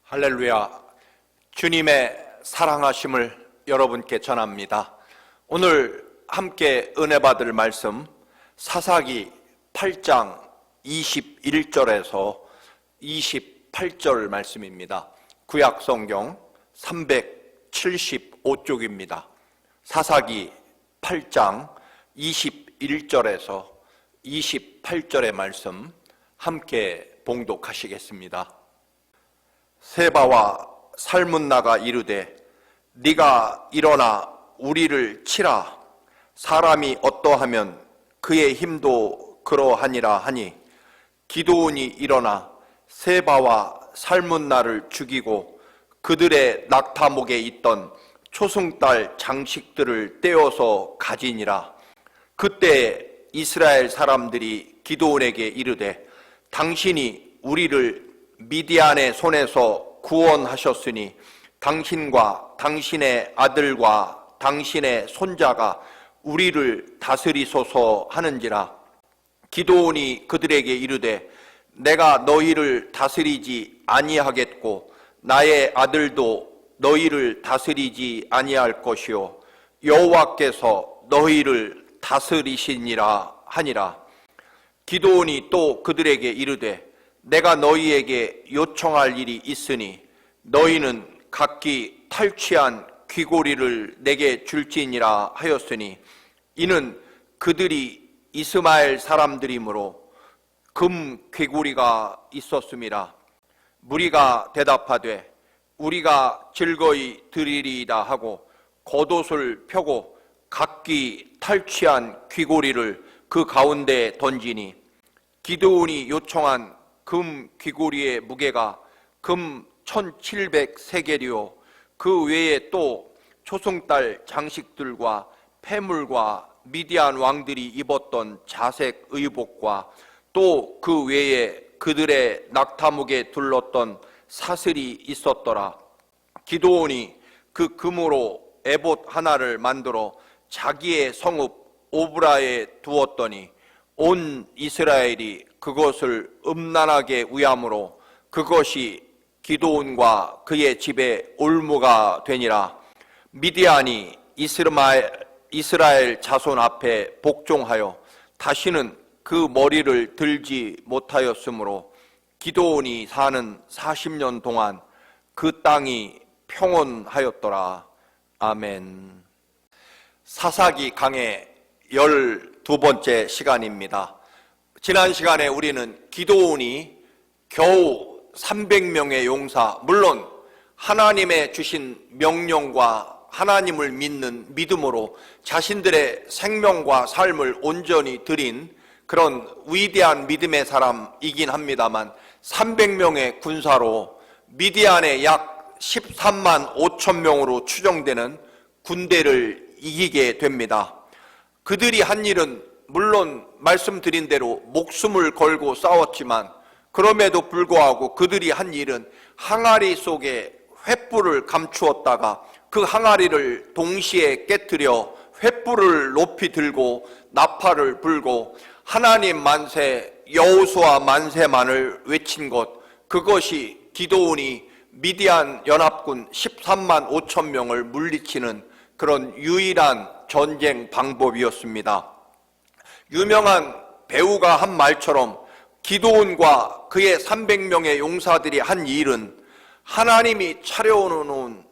할렐루야. 주님의 사랑하심을 여러분께 전합니다. 오늘 함께 은혜 받을 말씀 사사기 8장 21절에서 28절 말씀입니다. 구약 성경 375쪽입니다. 사사기 8장 21절에서 28절의 말씀 함께 봉독하시겠습니다. 세바와 살문나가 이르되 네가 일어나 우리를 치라. 사람이 어떠하면 그의 힘도 그러하니라 하니 기드온이 일어나 세바와 살문나를 죽이고 그들의 낙타목에 있던 초승달 장식들을 떼어서 가지니라. 그때 이스라엘 사람들이 기드온에게 이르되 당신이 우리를 미디안의 손에서 구원하셨으니 당신과 당신의 아들과 당신의 손자가 우리를 다스리소서 하는지라. 기드온이 그들에게 이르되 내가 너희를 다스리지 아니하겠고 나의 아들도 너희를 다스리지 아니할 것이요 여호와께서 너희를 다스리시니라 하니라. 기드온이 또 그들에게 이르되 내가 너희에게 요청할 일이 있으니 너희는 각기 탈취한 귀고리를 내게 줄지니라 하였으니 이는 그들이 이스마엘 사람들이므로 금 귀고리가 있었음이라. 무리가 대답하되 우리가 즐거이 드리리이다 하고 겉옷을 펴고 각기 탈취한 귀고리를 그 가운데 던지니 기드온이 요청한 금 귀고리의 무게가 금 1700세겔이요 그 외에 또 초승달 장식들과 폐물과 미디안 왕들이 입었던 자색 의복과 또 그 외에 그들의 낙타목에 둘렀던 사슬이 있었더라. 기드온이 그 금으로 에봇 하나를 만들어 자기의 성읍 오브라에 두었더니 온 이스라엘이 그것을 음란하게 위함으로 그것이 기드온과 그의 집에 올무가 되니라. 미디안이 이스라엘 자손 앞에 복종하여 다시는 그 머리를 들지 못하였으므로 기드온이 사는 40년 동안 그 땅이 평온하였더라. 아멘. 사사기 강의 12번째 시간입니다. 지난 시간에 우리는 기드온이 겨우 300명의 용사, 물론 하나님의 주신 명령과 하나님을 믿는 믿음으로 자신들의 생명과 삶을 온전히 드린 그런 위대한 믿음의 사람이긴 합니다만 300명의 군사로 미디안의 약 13만 5천 명으로 추정되는 군대를 이기게 됩니다. 그들이 한 일은 물론 말씀드린 대로 목숨을 걸고 싸웠지만 그럼에도 불구하고 그들이 한 일은 항아리 속에 횃불을 감추었다가 그 항아리를 동시에 깨뜨려 횃불을 높이 들고 나팔을 불고 하나님 만세 여호수아 만세만을 외친 것, 그것이 기드온이 미디안 연합군 13만 5천 명을 물리치는 그런 유일한 전쟁 방법이었습니다. 유명한 배우가 한 말처럼 기드온과 그의 300명의 용사들이 한 일은 하나님이 차려놓은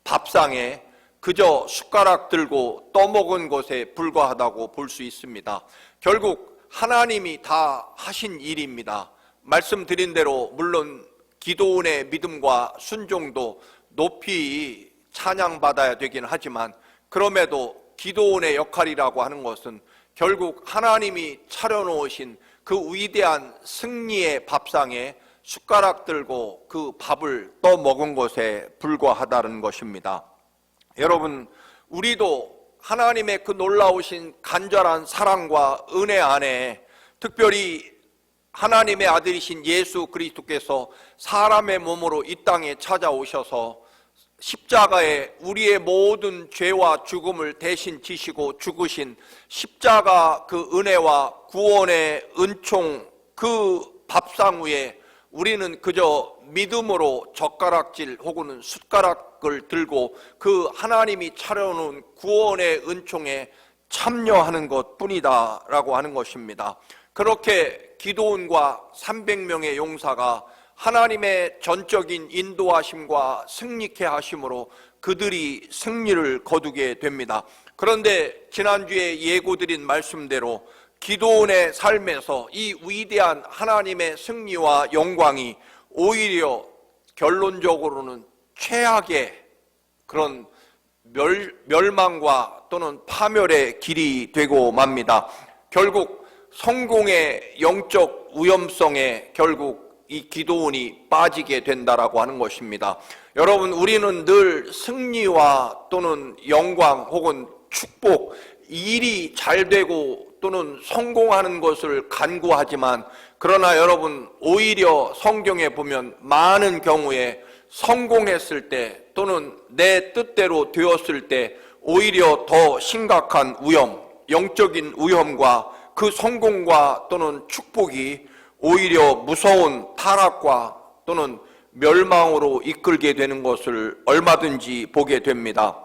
밥상에 그저 숟가락 들고 떠먹은 것에 불과하다고 볼 수 있습니다. 결국 하나님이 다 하신 일입니다. 말씀드린 대로 물론 기드온의 믿음과 순종도 높이 찬양받아야 되긴 하지만 그럼에도 기드온의 역할이라고 하는 것은 결국 하나님이 차려놓으신 그 위대한 승리의 밥상에 숟가락 들고 그 밥을 떠먹은 것에 불과하다는 것입니다. 여러분, 우리도 하나님의 그 놀라우신 간절한 사랑과 은혜 안에 특별히 하나님의 아들이신 예수 그리스도께서 사람의 몸으로 이 땅에 찾아오셔서 십자가에 우리의 모든 죄와 죽음을 대신 지시고 죽으신 십자가 그 은혜와 구원의 은총 그 밥상 위에 우리는 그저 믿음으로 젓가락질 혹은 숟가락을 들고 그 하나님이 차려놓은 구원의 은총에 참여하는 것 뿐이다 라고 하는 것입니다. 그렇게 기드온과 300명의 용사가 하나님의 전적인 인도하심과 승리케 하심으로 그들이 승리를 거두게 됩니다. 그런데 지난주에 예고드린 말씀대로 기드온의 삶에서 이 위대한 하나님의 승리와 영광이 오히려 결론적으로는 최악의 그런 멸망과 또는 파멸의 길이 되고 맙니다. 결국 성공의 영적 위험성에 결국 이 기드온이 빠지게 된다라고 하는 것입니다. 여러분, 우리는 늘 승리와 또는 영광 혹은 축복, 일이 잘 되고 또는 성공하는 것을 간구하지만, 그러나 여러분, 오히려 성경에 보면 많은 경우에 성공했을 때 또는 내 뜻대로 되었을 때 오히려 더 심각한 위험, 영적인 위험과 그 성공과 또는 축복이 오히려 무서운 타락과 또는 멸망으로 이끌게 되는 것을 얼마든지 보게 됩니다.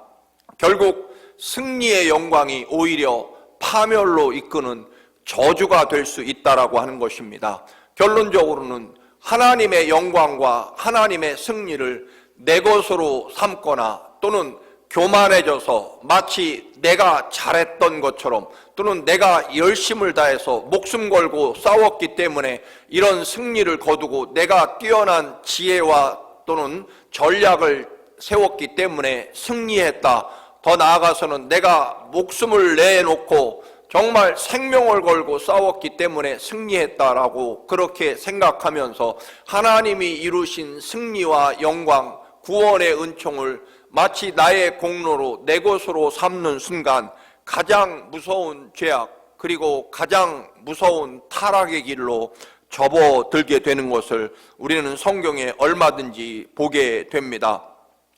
결국 승리의 영광이 오히려 파멸로 이끄는 저주가 될 수 있다라고 하는 것입니다. 결론적으로는 하나님의 영광과 하나님의 승리를 내 것으로 삼거나 또는 교만해져서 마치 내가 잘했던 것처럼 또는 내가 열심을 다해서 목숨 걸고 싸웠기 때문에 이런 승리를 거두고 내가 뛰어난 지혜와 또는 전략을 세웠기 때문에 승리했다. 더 나아가서는 내가 목숨을 내놓고 정말 생명을 걸고 싸웠기 때문에 승리했다라고 그렇게 생각하면서 하나님이 이루신 승리와 영광, 구원의 은총을 마치 나의 공로로 내 것으로 삼는 순간 가장 무서운 죄악 그리고 가장 무서운 타락의 길로 접어들게 되는 것을 우리는 성경에 얼마든지 보게 됩니다.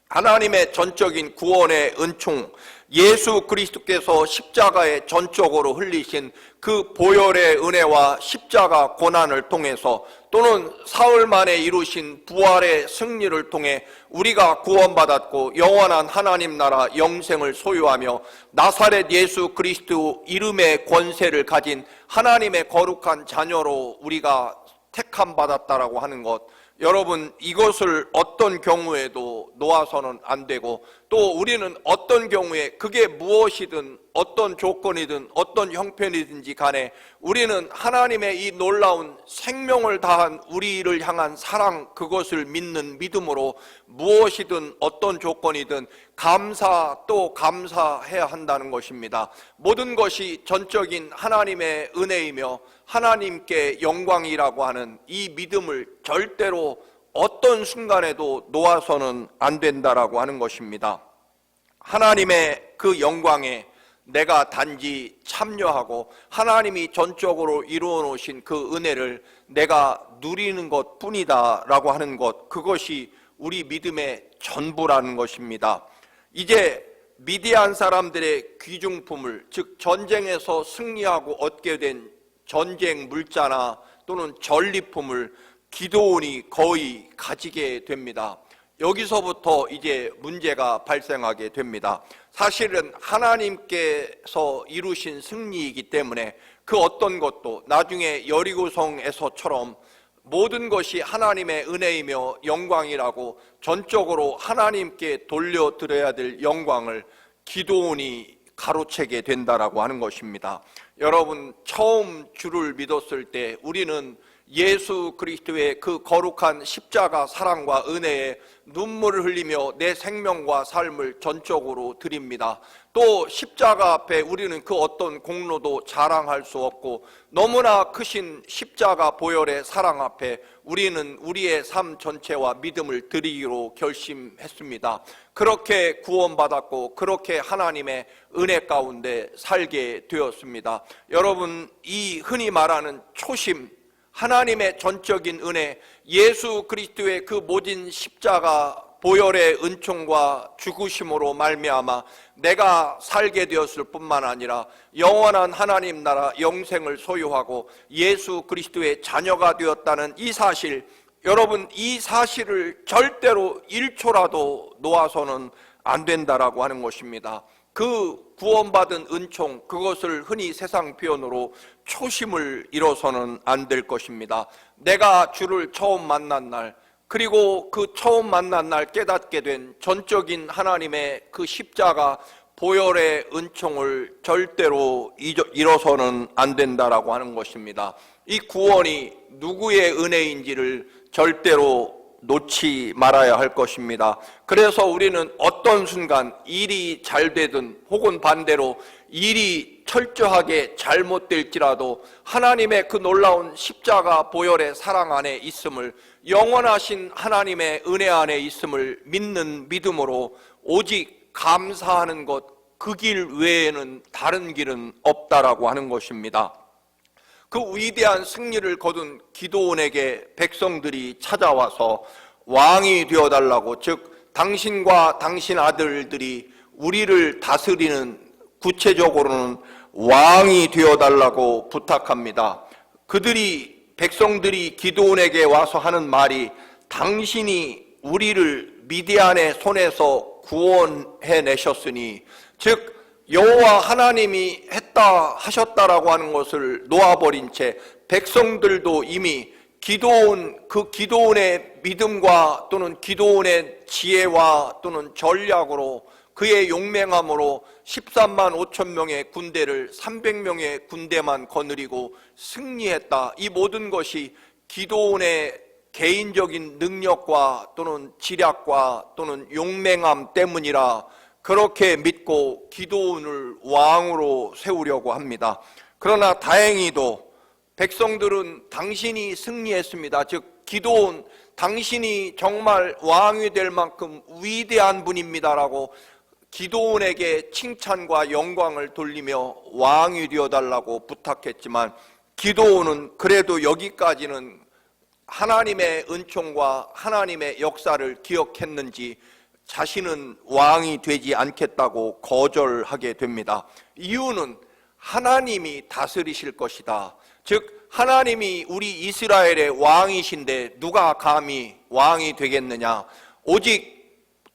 하나님의 전적인 구원의 은총, 예수 그리스도께서 십자가에 전적으로 흘리신 그 보혈의 은혜와 십자가 고난을 통해서 또는 사흘 만에 이루신 부활의 승리를 통해 우리가 구원받았고 영원한 하나님 나라 영생을 소유하며 나사렛 예수 그리스도 이름의 권세를 가진 하나님의 거룩한 자녀로 우리가 택함 받았다라고 하는 것, 여러분, 이것을 어떤 경우에도 놓아서는 안 되고, 또 우리는 어떤 경우에 그게 무엇이든 어떤 조건이든 어떤 형편이든지 간에 우리는 하나님의 이 놀라운 생명을 다한 우리를 향한 사랑, 그것을 믿는 믿음으로 무엇이든 어떤 조건이든 감사 또 감사해야 한다는 것입니다. 모든 것이 전적인 하나님의 은혜이며 하나님께 영광이라고 하는 이 믿음을 절대로 어떤 순간에도 놓아서는 안 된다라고 하는 것입니다. 하나님의 그 영광에 내가 단지 참여하고 하나님이 전적으로 이루어 놓으신 그 은혜를 내가 누리는 것 뿐이다 라고 하는 것, 그것이 우리 믿음의 전부라는 것입니다. 이제 미디안 사람들의 귀중품을, 즉 전쟁에서 승리하고 얻게 된 전쟁 물자나 또는 전리품을 기드온이 거의 가지게 됩니다. 여기서부터 이제 문제가 발생하게 됩니다. 사실은 하나님께서 이루신 승리이기 때문에 그 어떤 것도 나중에 여리고성에서처럼 모든 것이 하나님의 은혜이며 영광이라고 전적으로 하나님께 돌려드려야 될 영광을 기드온이 가로채게 된다라고 하는 것입니다. 여러분, 처음 주를 믿었을 때 우리는 예수 그리스도의 그 거룩한 십자가 사랑과 은혜에 눈물을 흘리며 내 생명과 삶을 전적으로 드립니다. 또 십자가 앞에 우리는 그 어떤 공로도 자랑할 수 없고 너무나 크신 십자가 보혈의 사랑 앞에 우리는 우리의 삶 전체와 믿음을 드리기로 결심했습니다. 그렇게 구원받았고 그렇게 하나님의 은혜 가운데 살게 되었습니다. 여러분, 이 흔히 말하는 초심, 하나님의 전적인 은혜, 예수 그리스도의 그 모진 십자가 보혈의 은총과 죽으심으로 말미암아 내가 살게 되었을 뿐만 아니라 영원한 하나님 나라 영생을 소유하고 예수 그리스도의 자녀가 되었다는 이 사실, 여러분, 이 사실을 절대로 1초라도 놓아서는 안 된다라고 하는 것입니다. 그 구원받은 은총, 그것을 흔히 세상 표현으로 초심을 잃어서는 안 될 것입니다. 내가 주를 처음 만난 날, 그리고 그 처음 만난 날 깨닫게 된 전적인 하나님의 그 십자가 보혈의 은총을 절대로 잃어서는 안 된다라고 하는 것입니다. 이 구원이 누구의 은혜인지를 절대로 놓지 말아야 할 것입니다. 그래서 우리는 어떤 순간 일이 잘 되든 혹은 반대로 일이 철저하게 잘못될지라도 하나님의 그 놀라운 십자가 보혈의 사랑 안에 있음을, 영원하신 하나님의 은혜 안에 있음을 믿는 믿음으로 오직 감사하는 것, 그 길 외에는 다른 길은 없다라고 하는 것입니다. 그 위대한 승리를 거둔 기드온에게 백성들이 찾아와서 왕이 되어달라고, 즉 당신과 당신 아들들이 우리를 다스리는, 구체적으로는 왕이 되어달라고 부탁합니다. 백성들이 기드온에게 와서 하는 말이, 당신이 우리를 미디안의 손에서 구원해내셨으니, 즉 여호와 하나님이 했다 하셨다라고 하는 것을 놓아버린 채 백성들도 이미 그 기드온의 믿음과 또는 기드온의 지혜와 또는 전략으로, 그의 용맹함으로 13만 5천 명의 군대를 300명의 군대만 거느리고 승리했다. 이 모든 것이 기드온의 개인적인 능력과 또는 지략과 또는 용맹함 때문이라 그렇게 믿고 기드온을 왕으로 세우려고 합니다. 그러나 다행히도 백성들은 당신이 승리했습니다. 즉 기드온, 당신이 정말 왕이 될 만큼 위대한 분입니다라고 기드온에게 칭찬과 영광을 돌리며 왕이 되어달라고 부탁했지만, 기드온은 그래도 여기까지는 하나님의 은총과 하나님의 역사를 기억했는지 자신은 왕이 되지 않겠다고 거절하게 됩니다. 이유는 하나님이 다스리실 것이다. 즉 하나님이 우리 이스라엘의 왕이신데 누가 감히 왕이 되겠느냐. 오직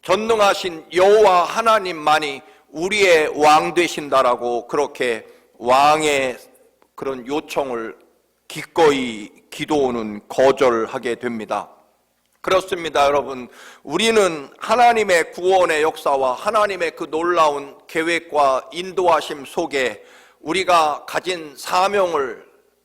전능하신 여호와 하나님만이 우리의 왕 되신다라고 그렇게 왕의 그런 요청을 기꺼이 기드온은 거절하게 됩니다. 그렇습니다, 여러분. 우리는 하나님의 구원의 역사와 하나님의 그 놀라운 계획과 인도하심 속에 우리가 가진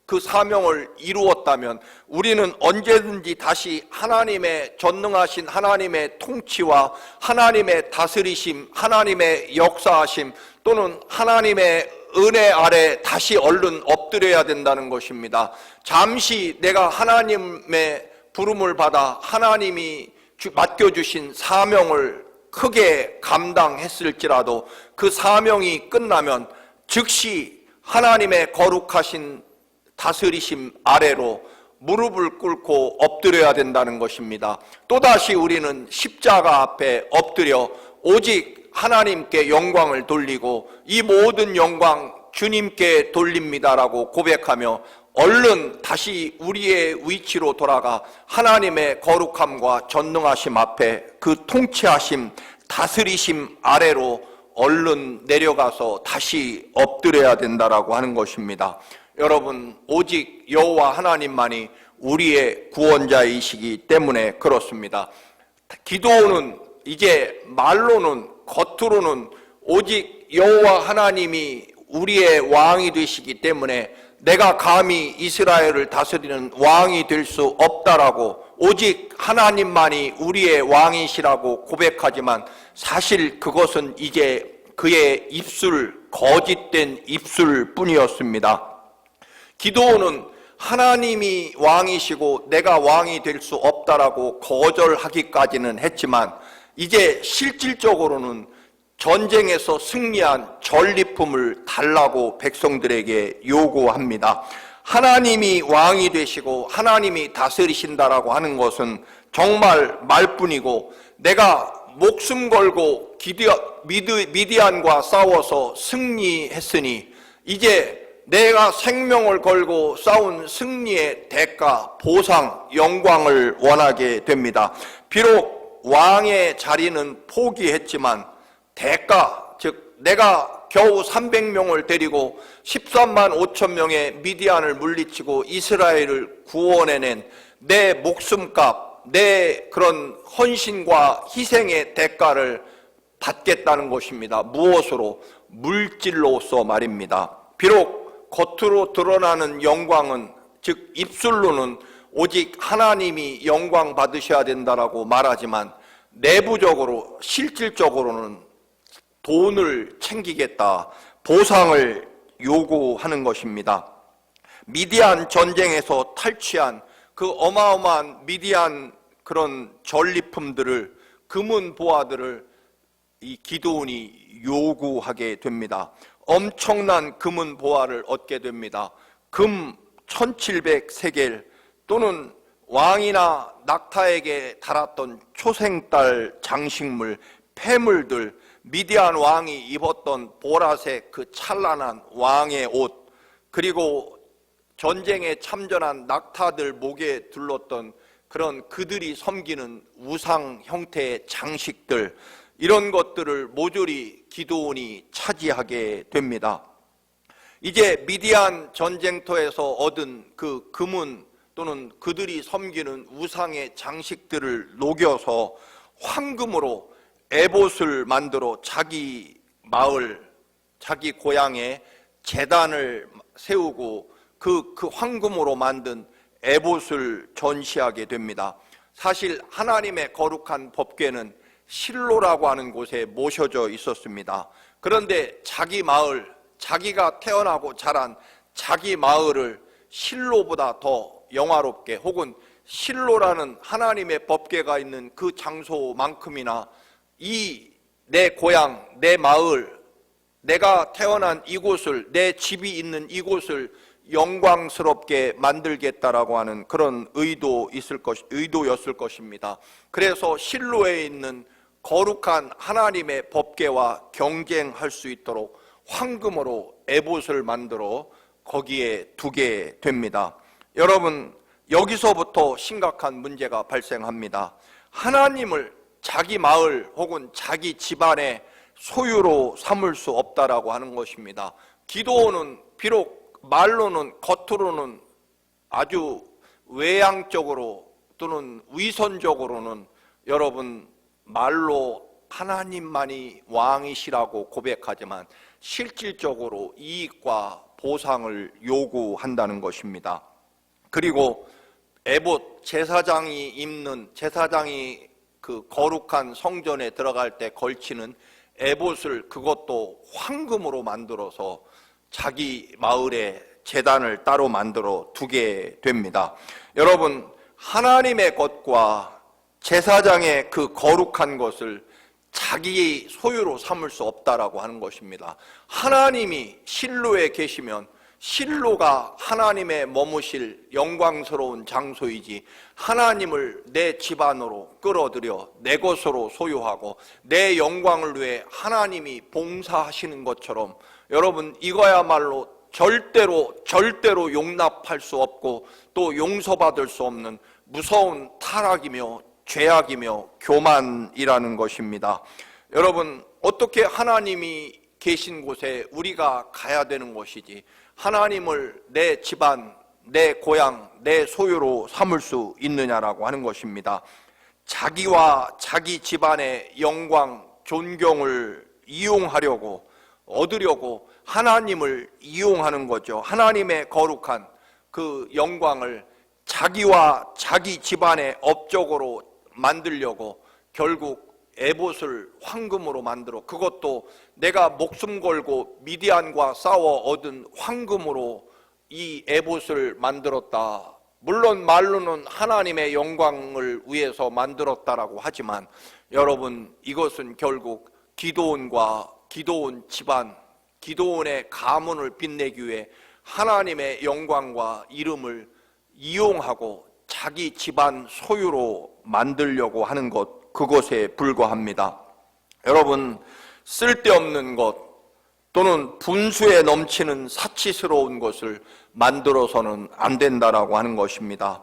그 사명을 이루었다면 우리는 언제든지 다시 하나님의 전능하신 하나님의 통치와 하나님의 다스리심, 하나님의 역사하심 또는 하나님의 은혜 아래 다시 얼른 엎드려야 된다는 것입니다. 잠시 내가 하나님의 부름을 받아 하나님이 맡겨주신 사명을 크게 감당했을지라도 그 사명이 끝나면 즉시 하나님의 거룩하신 다스리심 아래로 무릎을 꿇고 엎드려야 된다는 것입니다. 또다시 우리는 십자가 앞에 엎드려 오직 하나님께 영광을 돌리고 이 모든 영광 주님께 돌립니다라고 고백하며 얼른 다시 우리의 위치로 돌아가 하나님의 거룩함과 전능하심 앞에 그 통치하심, 다스리심 아래로 얼른 내려가서 다시 엎드려야 된다라고 하는 것입니다. 여러분, 오직 여호와 하나님만이 우리의 구원자이시기 때문에 그렇습니다. 기드온은 이제 말로는, 겉으로는 오직 여호와 하나님이 우리의 왕이 되시기 때문에 내가 감히 이스라엘을 다스리는 왕이 될 수 없다라고, 오직 하나님만이 우리의 왕이시라고 고백하지만 사실 그것은 이제 그의 거짓된 입술 뿐이었습니다. 기드온은 하나님이 왕이시고 내가 왕이 될 수 없다라고 거절하기까지는 했지만 이제 실질적으로는 전쟁에서 승리한 전리품을 달라고 백성들에게 요구합니다. 하나님이 왕이 되시고 하나님이 다스리신다라고 하는 것은 정말 말뿐이고, 내가 목숨 걸고 미디안과 싸워서 승리했으니 이제 내가 생명을 걸고 싸운 승리의 대가, 보상, 영광을 원하게 됩니다. 비록 왕의 자리는 포기했지만 대가, 즉 내가 겨우 300명을 데리고 13만 5천 명의 미디안을 물리치고 이스라엘을 구원해낸 내 목숨값, 내 그런 헌신과 희생의 대가를 받겠다는 것입니다. 무엇으로? 물질로서 말입니다. 비록 겉으로 드러나는 영광은, 즉 입술로는 오직 하나님이 영광 받으셔야 된다라고 말하지만 내부적으로, 실질적으로는 돈을 챙기겠다, 보상을 요구하는 것입니다. 미디안 전쟁에서 탈취한 그 어마어마한 미디안 그런 전리품들을, 금은 보화들을 이 기드온이 요구하게 됩니다. 엄청난 금은 보화를 얻게 됩니다. 금 1700세겔 또는 왕이나 낙타에게 달았던 초생달 장식물, 폐물들, 미디안 왕이 입었던 보라색 그 찬란한 왕의 옷, 그리고 전쟁에 참전한 낙타들 목에 둘렀던 그런 그들이 섬기는 우상 형태의 장식들, 이런 것들을 모조리 기드온이 차지하게 됩니다. 이제 미디안 전쟁터에서 얻은 그 금은 또는 그들이 섬기는 우상의 장식들을 녹여서 황금으로 에봇을 만들어 자기 마을, 자기 고향에 제단을 세우고 그 황금으로 만든 에봇을 전시하게 됩니다. 사실 하나님의 거룩한 법궤는 실로라고 하는 곳에 모셔져 있었습니다. 그런데 자기 마을, 자기가 태어나고 자란 자기 마을을 실로보다 더 영화롭게, 혹은 실로라는 하나님의 법궤가 있는 그 장소만큼이나 이 내 고향, 내 마을, 내가 태어난 이곳을, 내 집이 있는 이곳을 영광스럽게 만들겠다라고 하는 그런 의도였을 것입니다. 그래서 실로에 있는 거룩한 하나님의 법궤와 경쟁할 수 있도록 황금으로 에봇을 만들어 거기에 두게 됩니다. 여러분, 여기서부터 심각한 문제가 발생합니다. 하나님을 자기 마을 혹은 자기 집안의 소유로 삼을 수 없다라고 하는 것입니다. 기드온은 비록 말로는, 겉으로는 아주 외향적으로 또는 위선적으로는 여러분 말로 하나님만이 왕이시라고 고백하지만 실질적으로 이익과 보상을 요구한다는 것입니다. 그리고 에봇, 제사장이 입는, 제사장이 그 거룩한 성전에 들어갈 때 걸치는 에봇을, 그것도 황금으로 만들어서 자기 마을에 제단을 따로 만들어 두게 됩니다. 여러분, 하나님의 것과 제사장의 그 거룩한 것을 자기 소유로 삼을 수 없다라고 하는 것입니다. 하나님이 실로에 계시면 실로가 하나님의 머무실 영광스러운 장소이지, 하나님을 내 집안으로 끌어들여 내 것으로 소유하고 내 영광을 위해 하나님이 봉사하시는 것처럼, 여러분 이거야말로 절대로 용납할 수 없고 또 용서받을 수 없는 무서운 타락이며 죄악이며 교만이라는 것입니다. 여러분, 어떻게 하나님이 계신 곳에 우리가 가야 되는 것이지 하나님을 내 집안, 내 고향, 내 소유로 삼을 수 있느냐라고 하는 것입니다. 자기와 자기 집안의 영광, 존경을 이용하려고, 얻으려고 하나님을 이용하는 거죠. 하나님의 거룩한 그 영광을 자기와 자기 집안의 업적으로 만들려고 결국 에봇을 황금으로 만들어, 그것도 내가 목숨 걸고 미디안과 싸워 얻은 황금으로 이 에봇을 만들었다. 물론 말로는 하나님의 영광을 위해서 만들었다라고 하지만 여러분, 이것은 결국 기드온과 기드온 집안, 기드온의 가문을 빛내기 위해 하나님의 영광과 이름을 이용하고 자기 집안 소유로 만들려고 하는 것, 그것에 불과합니다. 여러분, 쓸데없는 것, 또는 분수에 넘치는 사치스러운 것을 만들어서는 안 된다라고 하는 것입니다.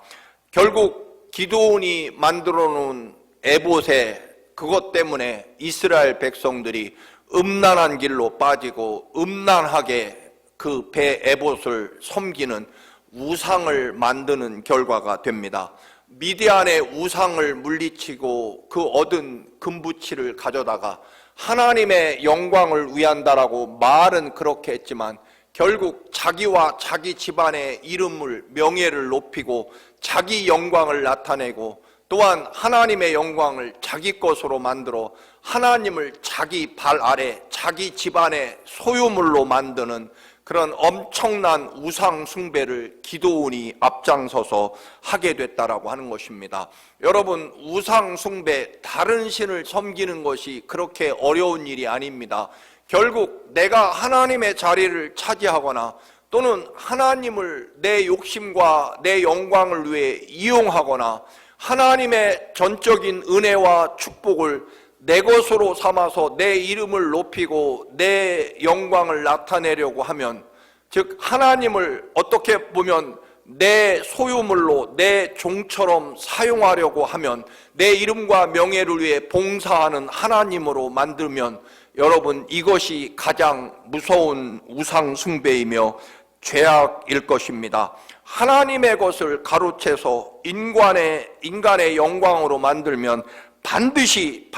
결국 기드온이 만들어 놓은 에봇에 그것 때문에 이스라엘 백성들이 음란한 길로 빠지고 음란하게 그 배 에봇을 섬기는 우상을 만드는 결과가 됩니다. 미디안의 우상을 물리치고 그 얻은 금부치를 가져다가 하나님의 영광을 위한다라고 말은 그렇게 했지만 결국 자기와 자기 집안의 이름을, 명예를 높이고 자기 영광을 나타내고 또한 하나님의 영광을 자기 것으로 만들어 하나님을 자기 발 아래 자기 집안의 소유물로 만드는 그런 엄청난 우상 숭배를 기드온이 앞장서서 하게 됐다라고 하는 것입니다. 여러분, 우상 숭배, 다른 신을 섬기는 것이 그렇게 어려운 일이 아닙니다. 결국 내가 하나님의 자리를 차지하거나 또는 하나님을 내 욕심과 내 영광을 위해 이용하거나 하나님의 전적인 은혜와 축복을 내 것으로 삼아서 내 이름을 높이고 내 영광을 나타내려고 하면, 즉 하나님을 어떻게 보면 내 소유물로 내 종처럼 사용하려고 하면, 내 이름과 명예를 위해 봉사하는 하나님으로 만들면 여러분, 이것이 가장 무서운 우상 숭배이며 죄악일 것입니다. 하나님의 것을 가로채서 인간의 영광으로 만들면 반드시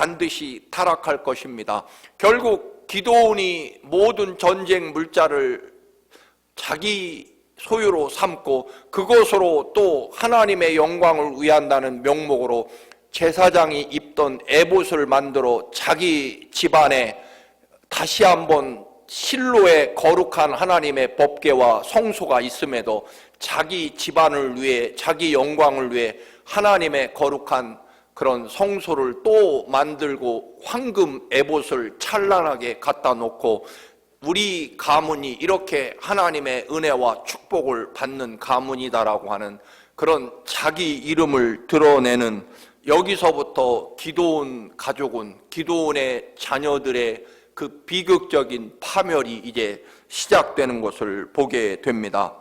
타락할 것입니다. 결국 기드온이 모든 전쟁 물자를 자기 소유로 삼고 그것으로 또 하나님의 영광을 위한다는 명목으로 제사장이 입던 에봇을 만들어 자기 집안에 다시 한번 실로의 거룩한 하나님의 법궤와 성소가 있음에도 자기 집안을 위해, 자기 영광을 위해 하나님의 거룩한 그런 성소를 또 만들고 황금 에봇을 찬란하게 갖다 놓고 우리 가문이 이렇게 하나님의 은혜와 축복을 받는 가문이다라고 하는 그런 자기 이름을 드러내는, 여기서부터 기드온 가족은, 기드온의 자녀들의 그 비극적인 파멸이 이제 시작되는 것을 보게 됩니다.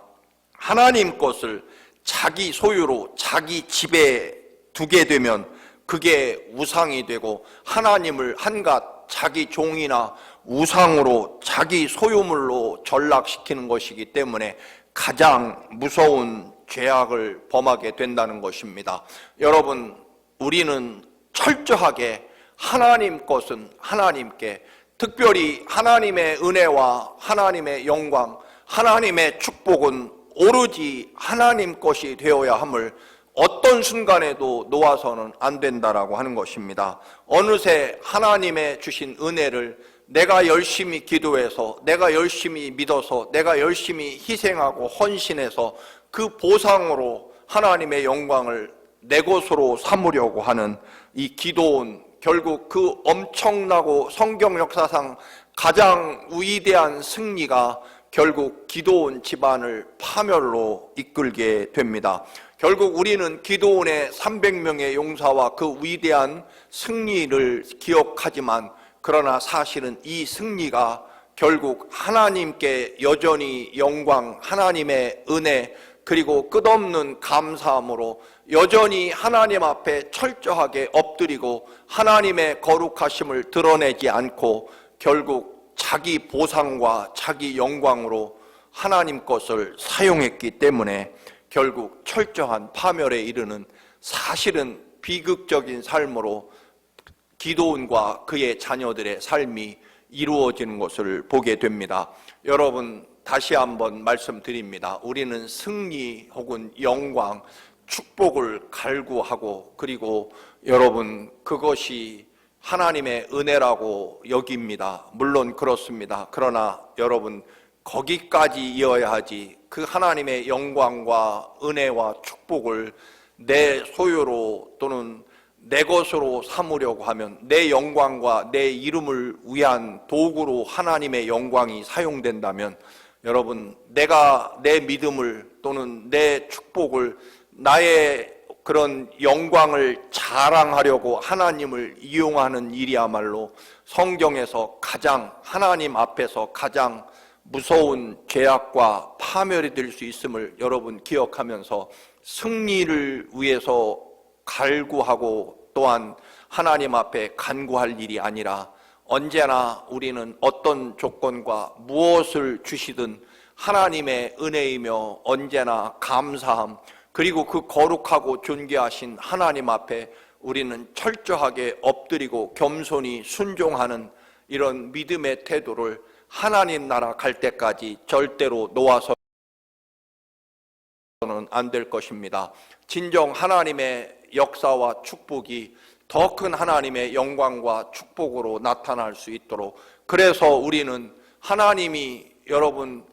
하나님 것을 자기 소유로 자기 집에 두게 되면 그게 우상이 되고, 하나님을 한갓 자기 종이나 우상으로 자기 소유물로 전락시키는 것이기 때문에 가장 무서운 죄악을 범하게 된다는 것입니다. 여러분, 우리는 철저하게 하나님 것은 하나님께, 특별히 하나님의 은혜와 하나님의 영광, 하나님의 축복은 오로지 하나님 것이 되어야 함을 어떤 순간에도 놓아서는 안 된다라고 하는 것입니다. 어느새 하나님의 주신 은혜를 내가 열심히 기도해서, 내가 열심히 믿어서, 내가 열심히 희생하고 헌신해서 그 보상으로 하나님의 영광을 내 것으로 삼으려고 하는 이 기드온, 결국 그 엄청나고 성경 역사상 가장 위대한 승리가 결국 기드온 집안을 파멸로 이끌게 됩니다. 결국 우리는 기드온의 300명의 용사와 그 위대한 승리를 기억하지만, 그러나 사실은 이 승리가 결국 하나님께 여전히 영광, 하나님의 은혜, 그리고 끝없는 감사함으로 여전히 하나님 앞에 철저하게 엎드리고 하나님의 거룩하심을 드러내지 않고 결국 자기 보상과 자기 영광으로 하나님 것을 사용했기 때문에 결국 철저한 파멸에 이르는, 사실은 비극적인 삶으로 기드온과 그의 자녀들의 삶이 이루어지는 것을 보게 됩니다. 여러분, 다시 한번 말씀드립니다. 우리는 승리 혹은 영광, 축복을 갈구하고, 그리고 여러분, 그것이 하나님의 은혜라고 여깁니다. 물론 그렇습니다. 그러나 여러분, 거기까지 이어야 하지, 그 하나님의 영광과 은혜와 축복을 내 소유로 또는 내 것으로 삼으려고 하면, 내 영광과 내 이름을 위한 도구로 하나님의 영광이 사용된다면, 여러분, 내가 내 믿음을 또는 내 축복을 나의 그런 영광을 자랑하려고 하나님을 이용하는 일이야말로 성경에서 가장, 하나님 앞에서 가장 무서운 죄악과 파멸이 될 수 있음을 여러분 기억하면서 승리를 위해서 갈구하고 또한 하나님 앞에 간구할 일이 아니라 언제나 우리는 어떤 조건과 무엇을 주시든 하나님의 은혜이며 언제나 감사함, 그리고 그 거룩하고 존귀하신 하나님 앞에 우리는 철저하게 엎드리고 겸손히 순종하는 이런 믿음의 태도를 하나님 나라 갈 때까지 절대로 놓아서는 안 될 것입니다. 진정 하나님의 역사와 축복이 더 큰 하나님의 영광과 축복으로 나타날 수 있도록, 그래서 우리는 하나님이 여러분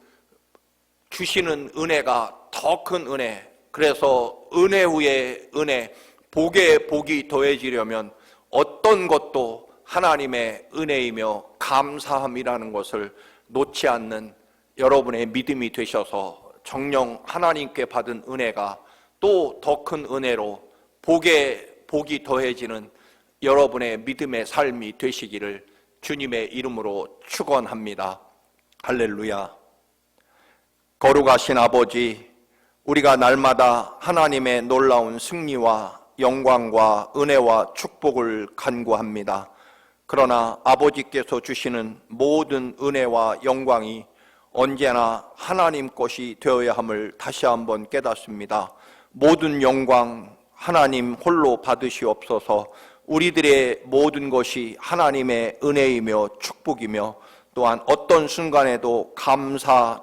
주시는 은혜가 더 큰 은혜, 그래서 은혜 위에 은혜, 복에 복이 더해지려면 어떤 것도 하나님의 은혜이며 감사함이라는 것을 놓지 않는 여러분의 믿음이 되셔서 정녕 하나님께 받은 은혜가 또 더 큰 은혜로 복에 복이 더해지는 여러분의 믿음의 삶이 되시기를 주님의 이름으로 축원합니다. 할렐루야. 거룩하신 아버지, 우리가 날마다 하나님의 놀라운 승리와 영광과 은혜와 축복을 간구합니다. 그러나 아버지께서 주시는 모든 은혜와 영광이 언제나 하나님 것이 되어야 함을 다시 한번 깨닫습니다. 모든 영광 하나님 홀로 받으시옵소서. 우리들의 모든 것이 하나님의 은혜이며 축복이며 또한 어떤 순간에도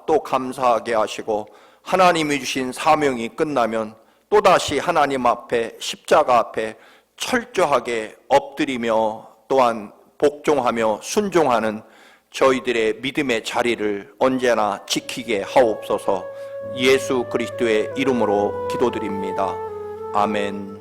또 감사하게 하시고, 하나님이 주신 사명이 끝나면 또다시 하나님 앞에 십자가 앞에 철저하게 엎드리며 또한 복종하며 순종하는 저희들의 믿음의 자리를 언제나 지키게 하옵소서. 예수 그리스도의 이름으로 기도드립니다. 아멘.